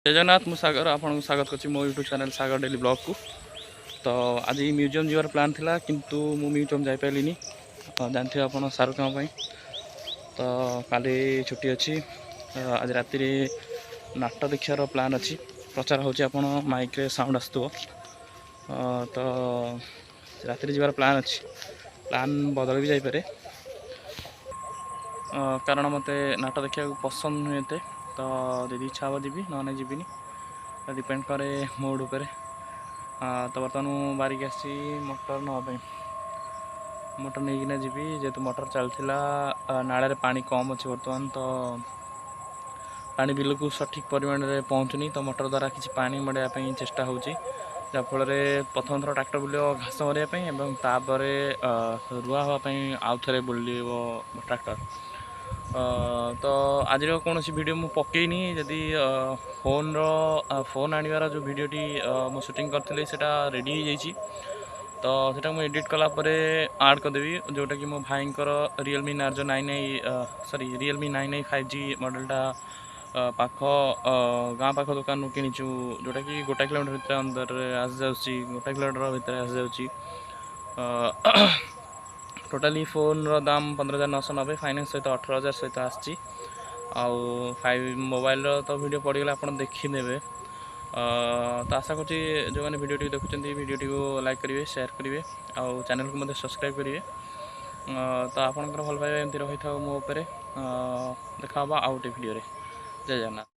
जय जगन्नाथ मु सागर आपन स्वागत करछि मो यूट्यूब चैनल सागर डेली ब्लॉग को। तो आज म्यूजियम जीवार प्लान थिला किंतु मु म्यूजियम जाई पाइलिनी जानथि आपन सारू काम पई। तो काली छुट्टी अछि आज राति रे नाटक देखियार प्लान अछि। प्रचार होछि आपन माइक रे साउंड आस्तुओ तो राति रे जीवार प्लान अछि। प्लान बदल भी जाई पारे कारण मते नाटक देखिया पसंद नुहेते। तो यदि इच्छा हो जीवी ना जीविनी डिपेंड करे मूड उपर। तो बर्तमान बारिक आसी मोटर नापी मोटर नहीं जीवी जेहेतु मोटर चलता नाले पानी कम अच्छे बर्तमान तो पानी बिल को सठिक परिमाण में पहुँचुनी। तो मोटर द्वारा किसी पानी मड़ाई चेष्टा होची जहाँफल प्रथम थर ट्रैक्टर बुलियो घास मरिया रुआ हाँपाई आउ थे बुल ट्रैक्टर। तो आज कौन वीडियो मु पकईनी जदि फोन आनिबार जो वीडियोटी मु शूटिंग करथिले सेटा रेडी हो जाइए। तो सेटा मु एडिट कला परे ऐड करदेवी जोटा कि मो भाईंकर रियलमी नार्जो 9 5G मॉडलटा पाख गाँ पाख दुकान किणीचु जोटा कि गोटा किलोमीटर भितर अंदर आसी जाउची गोटा किलोमीटर भितर आसी जाउची। टोटाली फोन रो दाम 15,990 फाइनेंस सहित 18,000 सहित आसी आउ 5 मोबाइल तो वीडियो पड़गला आपन देखिनेबे। तो आशा करछि जो मैंने वीडियो देखुं वीडियो को लाइक करेंगे शेयर करेंगे आउ चैनल को मध्य सब्सक्राइब करेंगे। तो आपंकर भल पाइबा एमती रही था मो देखा आउ गोटे वीडियो। जय जगन्नाथ।